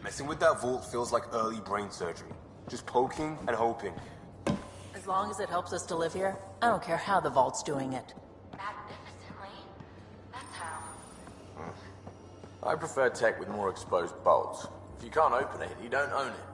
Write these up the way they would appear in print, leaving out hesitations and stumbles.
Messing with that vault feels like early brain surgery. Just poking and hoping. As long as it helps us to live here, I don't care how the vault's doing it. Magnificently. That's how. I prefer tech with more exposed bolts. If you can't open it, you don't own it.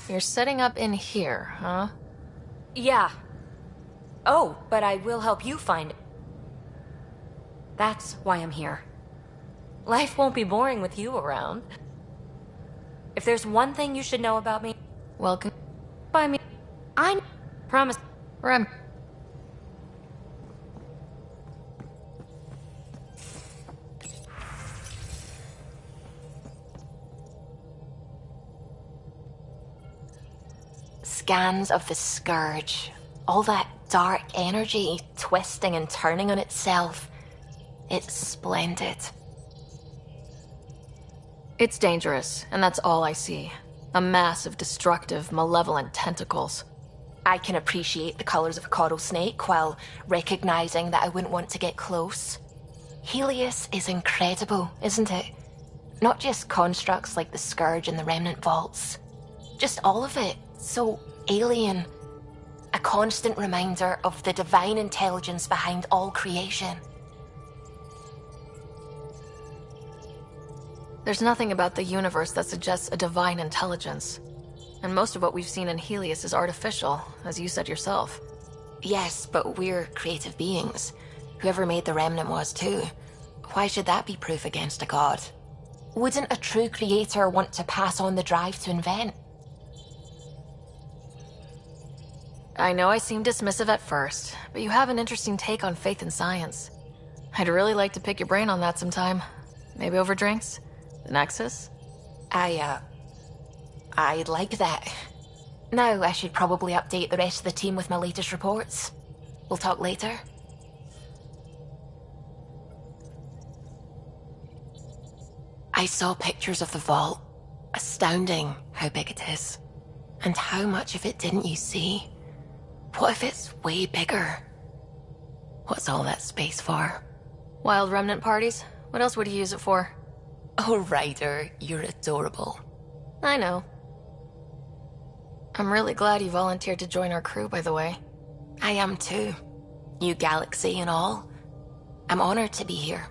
You're setting up in here, huh? Yeah. Oh, but I will help you find it. That's why I'm here. Life won't be boring with you around. If there's one thing you should know about me... Welcome. By me. I promise... Rem. Scans of the Scourge. All that dark energy twisting and turning on itself. It's splendid. It's dangerous, and that's all I see. A mass of destructive, malevolent tentacles. I can appreciate the colors of a coral snake while recognizing that I wouldn't want to get close. Helios is incredible, isn't it? Not just constructs like the Scourge and the Remnant Vaults. Just all of it. So alien. A constant reminder of the divine intelligence behind all creation. There's nothing about the universe that suggests a divine intelligence. And most of what we've seen in Helios is artificial, as you said yourself. Yes, but we're creative beings. Whoever made the Remnant was too. Why should that be proof against a god? Wouldn't a true creator want to pass on the drive to invent? I know I seem dismissive at first, but you have an interesting take on faith and science. I'd really like to pick your brain on that sometime. Maybe over drinks? The Nexus? I'd like that. Now I should probably update the rest of the team with my latest reports. We'll talk later. I saw pictures of the vault. Astounding how big it is. And how much of it didn't you see? What if it's way bigger? What's all that space for? Wild remnant parties? What else would you use it for? Oh, Ryder, you're adorable. I know. I'm really glad you volunteered to join our crew, by the way. I am too. New galaxy and all. I'm honored to be here.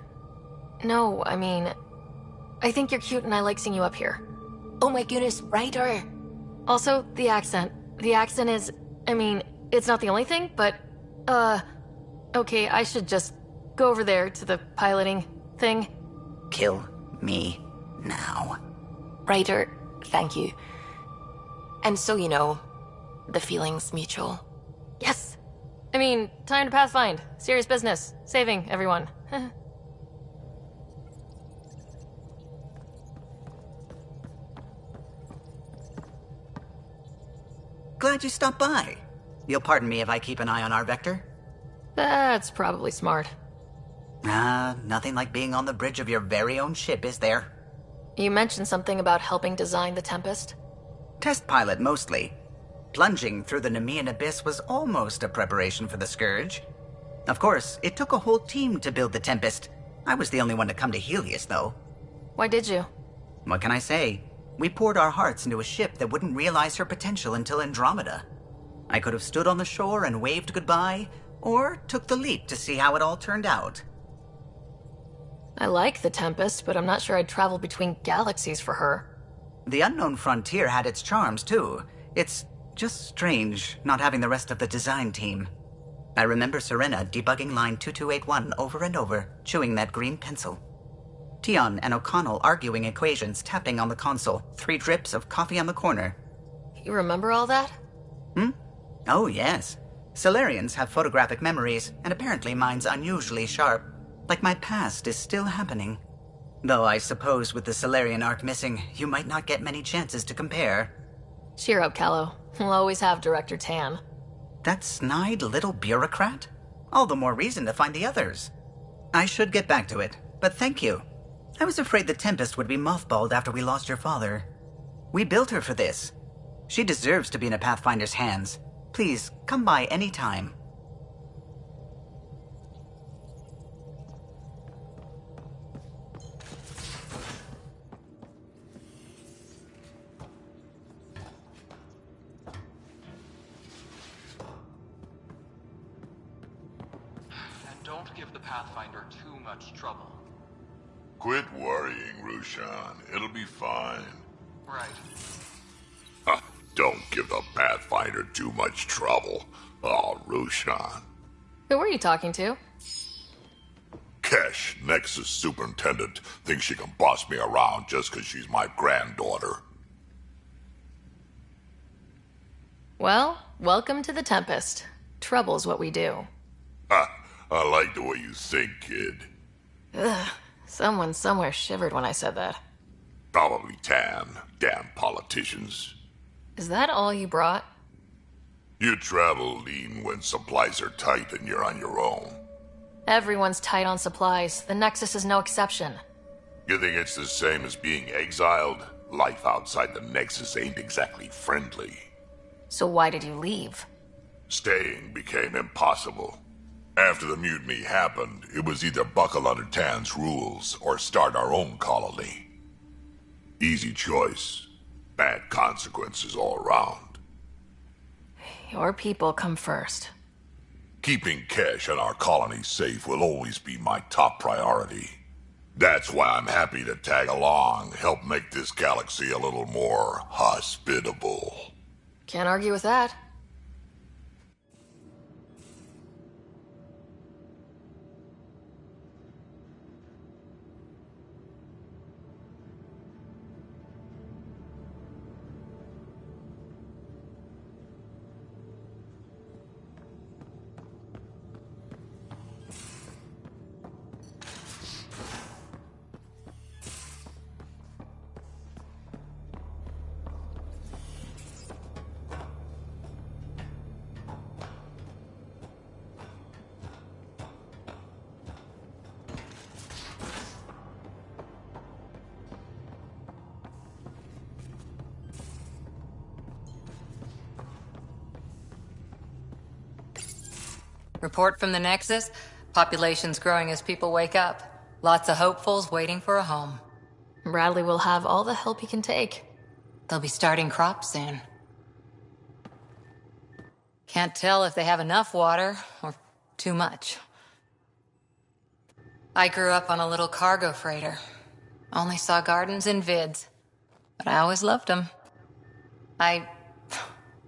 No, I mean, I think you're cute and I like seeing you up here. Oh my goodness, Ryder! Also, the accent. The accent is, I mean, it's not the only thing, but, okay, I should just go over there to the piloting thing. Kill me now. Ryder, thank you. And so you know, the feeling's mutual. Yes! I mean, time to pathfind. Serious business. Saving everyone. Glad you stopped by. You'll pardon me if I keep an eye on our vector? That's probably smart. Nothing like being on the bridge of your very own ship, is there? You mentioned something about helping design the Tempest? Test pilot, mostly. Plunging through the Nemean abyss was almost a preparation for the Scourge. Of course, it took a whole team to build the Tempest. I was the only one to come to Helios, though. Why did you? What can I say? We poured our hearts into a ship that wouldn't realize her potential until Andromeda. I could have stood on the shore and waved goodbye, or took the leap to see how it all turned out. I like the Tempest, but I'm not sure I'd travel between galaxies for her. The unknown frontier had its charms, too. It's just strange not having the rest of the design team. I remember Serena debugging line 2281 over and over, chewing that green pencil. Tion and O'Connell arguing equations, tapping on the console, 3 drips of coffee on the corner. You remember all that? Oh, yes. Solarians have photographic memories, and apparently mine's unusually sharp. Like my past is still happening. Though I suppose with the Solarian arc missing, you might not get many chances to compare. Cheer up, Callow. We'll always have Director Tan. That snide little bureaucrat? All the more reason to find the others. I should get back to it, but thank you. I was afraid the Tempest would be mothballed after we lost your father. We built her for this. She deserves to be in a Pathfinder's hands. Please, come by any time. And don't give the Pathfinder too much trouble. Quit worrying, Rushan. It'll be fine. Right. Don't give the Pathfinder too much trouble. Oh, Rushan. Who were you talking to? Kesh, Nexus Superintendent, thinks she can boss me around just because she's my granddaughter. Well, welcome to the Tempest. Trouble's what we do. I like the way you think, kid. Ugh. Someone somewhere shivered when I said that. Probably Tan. Damn politicians. Is that all you brought? You travel lean when supplies are tight and you're on your own. Everyone's tight on supplies. The Nexus is no exception. You think it's the same as being exiled? Life outside the Nexus ain't exactly friendly. So why did you leave? Staying became impossible. After the mutiny happened, it was either buckle under Tan's rules or start our own colony. Easy choice. Bad consequences all around. Your people come first. Keeping Kesh and our colony safe will always be my top priority. That's why I'm happy to tag along, help make this galaxy a little more hospitable. Can't argue with that. Report from the Nexus. Population's growing as people wake up. Lots of hopefuls waiting for a home. Bradley will have all the help he can take. They'll be starting crops soon. Can't tell if they have enough water, or too much. I grew up on a little cargo freighter. Only saw gardens in vids, but I always loved them. I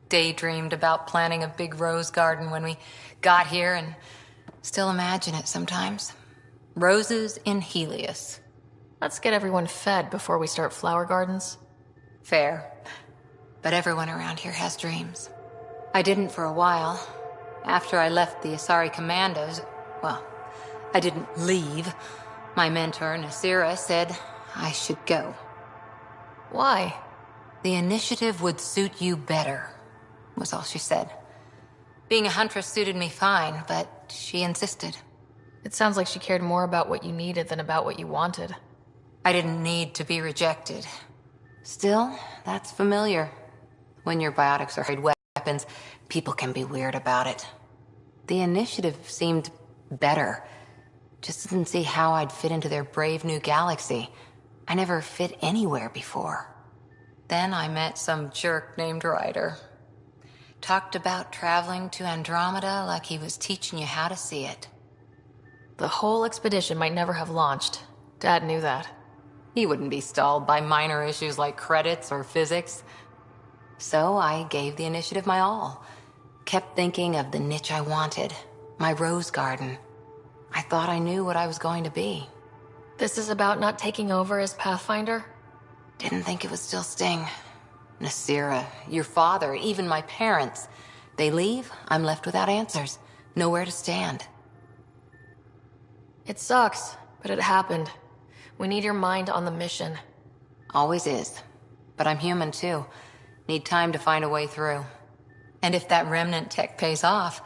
daydreamed about planting a big rose garden when we got here and still imagine it sometimes. Roses in Helios. Let's get everyone fed before we start flower gardens. Fair. But everyone around here has dreams. I didn't for a while. After I left the Asari Commandos, well, I didn't leave. My mentor, Nasira, said I should go. Why? The initiative would suit you better, was all she said. Being a huntress suited me fine, but she insisted. It sounds like she cared more about what you needed than about what you wanted. I didn't need to be rejected. Still, that's familiar. When your biotics are trade weapons, people can be weird about it. The initiative seemed better. Just didn't see how I'd fit into their brave new galaxy. I never fit anywhere before. Then I met some jerk named Ryder. Talked about traveling to Andromeda like he was teaching you how to see it. The whole expedition might never have launched. Dad knew that. He wouldn't be stalled by minor issues like credits or physics. So I gave the initiative my all. Kept thinking of the niche I wanted. My rose garden. I thought I knew what I was going to be. This is about not taking over as Pathfinder? Didn't think it would still sting. Nasira, your father, even my parents. They leave, I'm left without answers. Nowhere to stand. It sucks, but it happened. We need your mind on the mission. Always is. But I'm human too. Need time to find a way through. And if that remnant tech pays off,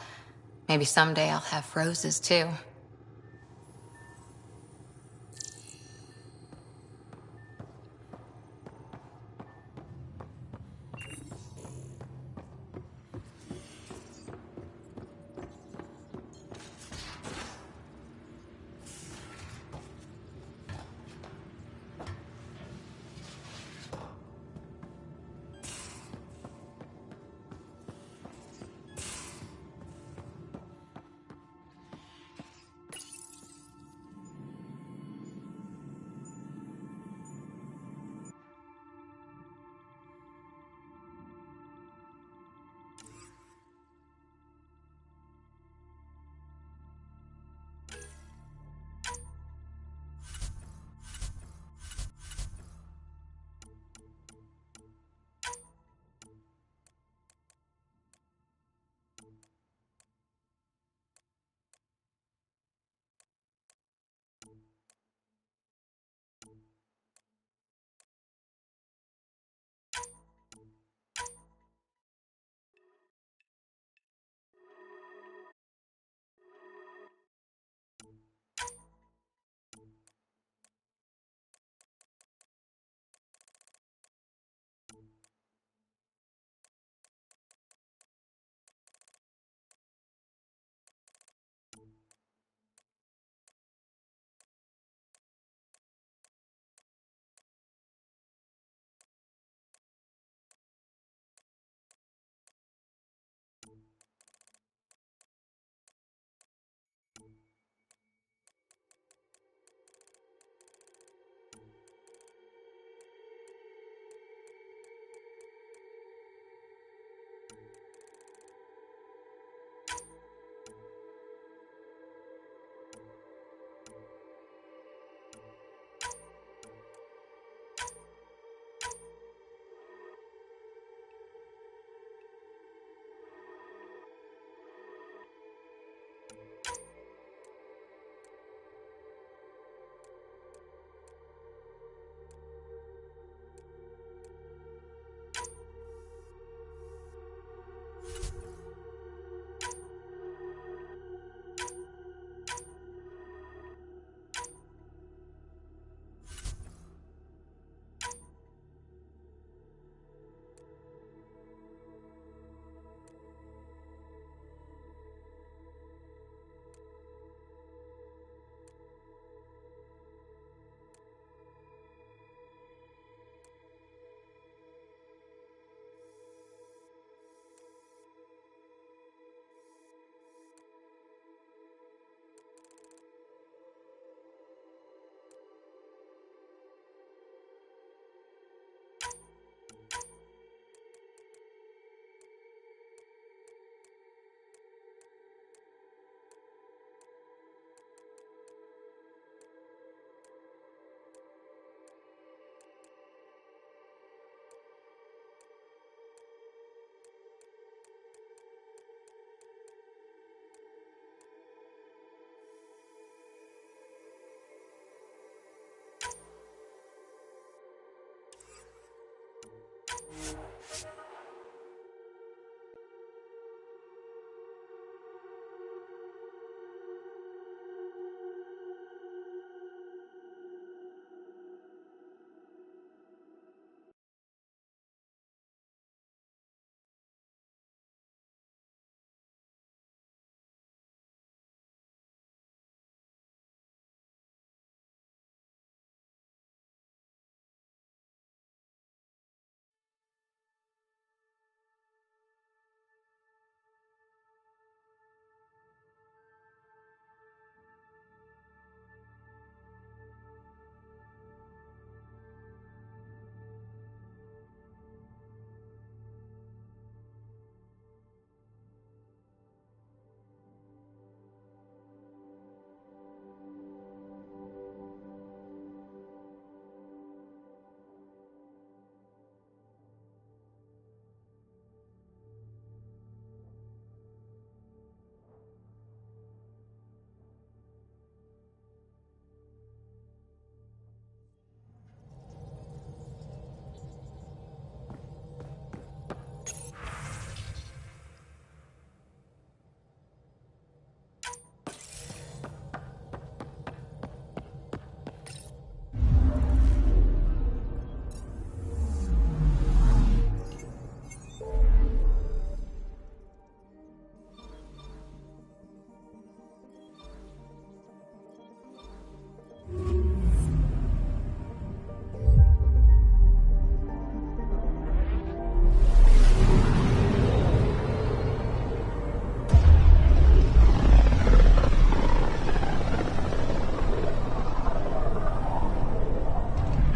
maybe someday I'll have roses too.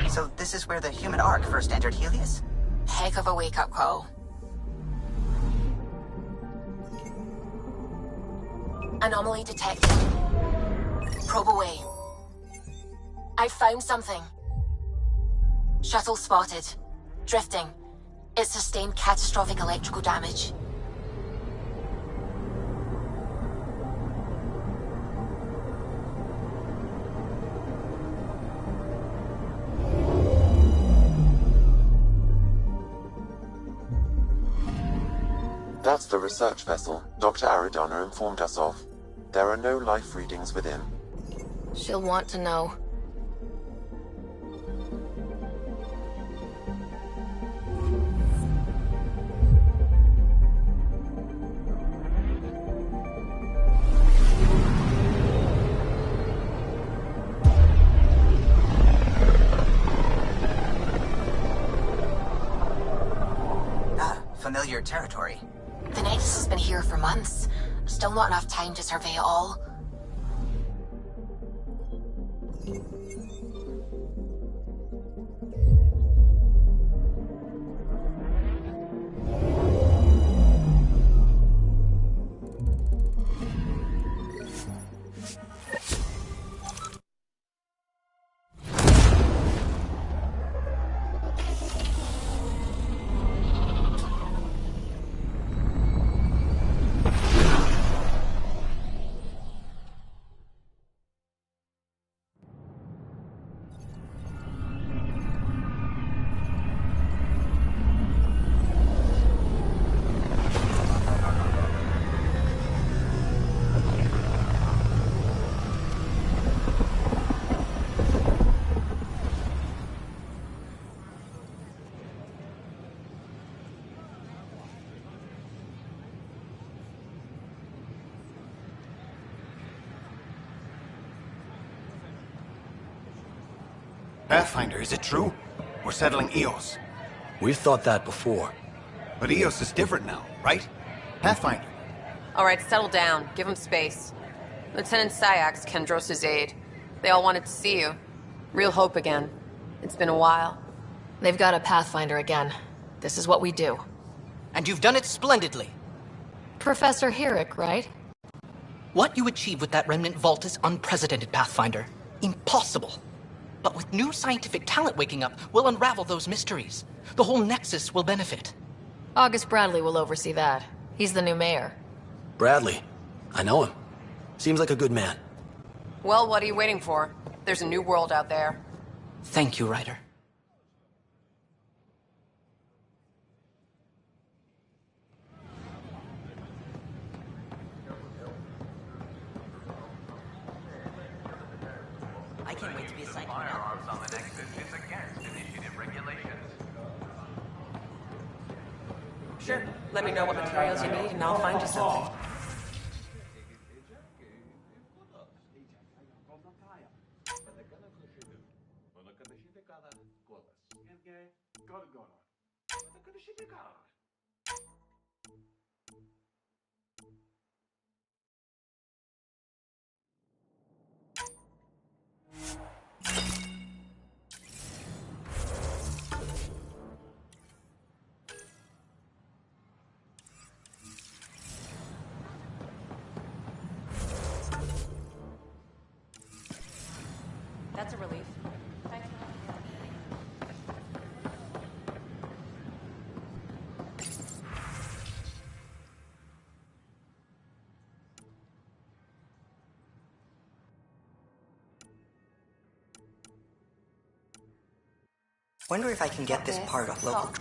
So this is where the human Ark first entered Helios? Heck of a wake-up call. Anomaly detected. Probe away. I found something. Shuttle spotted. Drifting. It sustained catastrophic electrical damage. That's the research vessel Dr. Aridana informed us of. There are no life readings within. She'll want to know. Familiar territory. The Nexus has been here for months. Still not enough time to survey it all. Pathfinder, is it true? We're settling Eos. We've thought that before. But Eos is different now, right? Pathfinder. All right, settle down. Give him space. Lieutenant Syax, Kendros' aide. They all wanted to see you. Real hope again. It's been a while. They've got a Pathfinder again. This is what we do. And you've done it splendidly. Professor Herrick, right? What you achieved with that remnant vault is unprecedented, Pathfinder. Impossible. But with new scientific talent waking up, we'll unravel those mysteries. The whole Nexus will benefit. August Bradley will oversee that. He's the new mayor. Bradley. I know him. Seems like a good man. Well, what are you waiting for? There's a new world out there. Thank you, Ryder. to be a psycho. Firearms on the Nexus is against initiative regulations. Sure. Let me know what materials you need and I'll find you something. That's a relief. Thanks. Wonder if I can get this part off local.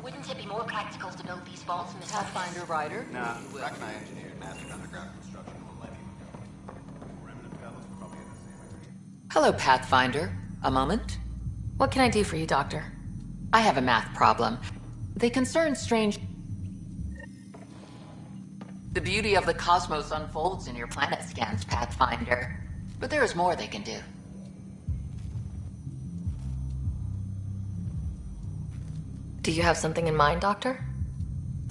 Wouldn't it be more practical to build these vaults in the Pathfinder Ryder? Nah, Rack and I engineered massive underground construction a millennium ago. Remnant fellas probably in the same area. Hello, Pathfinder. A moment? What can I do for you, Doctor? I have a math problem. They concern strange... The beauty of the cosmos unfolds in your planet scans, Pathfinder. But there is more they can do. Do you have something in mind, Doctor?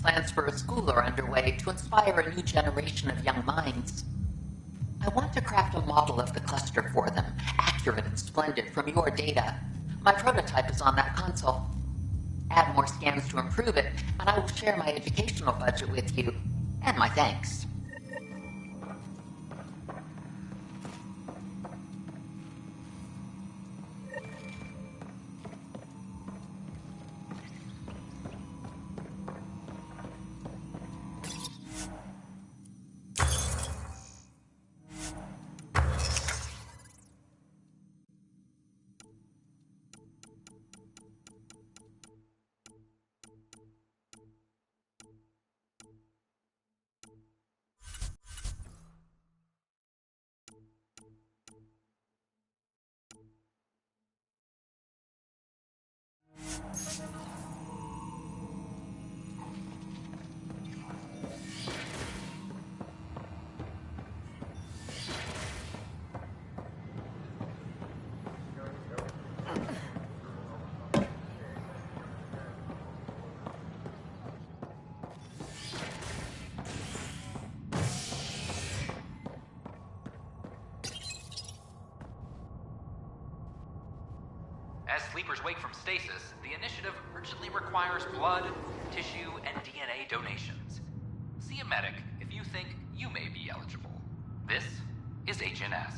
Plans for a school are underway to inspire a new generation of young minds. I want to craft a model of the cluster for them, accurate and splendid from your data. My prototype is on that console. Add more scans to improve it, and I will share my educational budget with you, and my thanks. As sleepers wake from stasis, the initiative urgently requires blood, tissue, and DNA donations. See a medic if you think you may be eligible. This is HNS.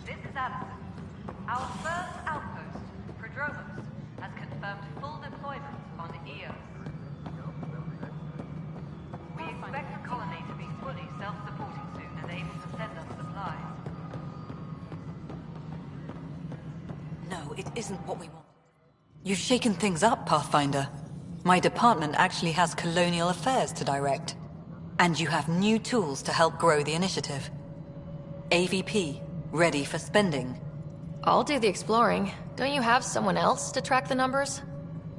This is Allison. Our first outpost, Prodromos, has confirmed full deployment on Eos. We expect the colony to be fully self-supporting soon and able to send us supplies. No, it isn't what we want. You've shaken things up, Pathfinder. My department actually has colonial affairs to direct. And you have new tools to help grow the initiative. AVP, ready for spending. I'll do the exploring. Don't you have someone else to track the numbers?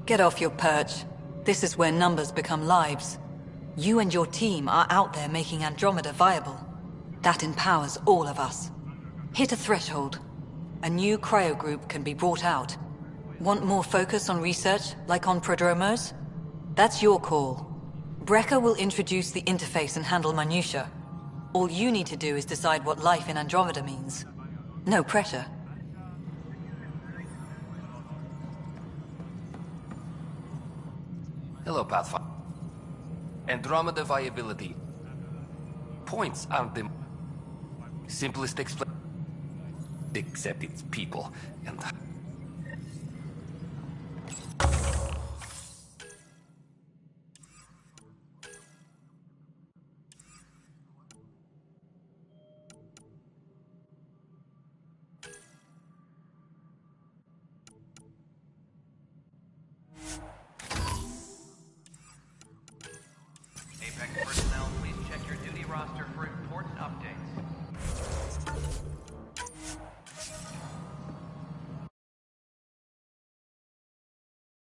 Get off your perch. This is where numbers become lives. You and your team are out there making Andromeda viable. That empowers all of us. Hit a threshold. A new cryo group can be brought out. Want more focus on research, like on Prodromos? That's your call. Brecker will introduce the interface and handle minutiae. All you need to do is decide what life in Andromeda means. No pressure. Hello, Pathfinder. Andromeda viability. Points aren't the simplest explain, except it's people, and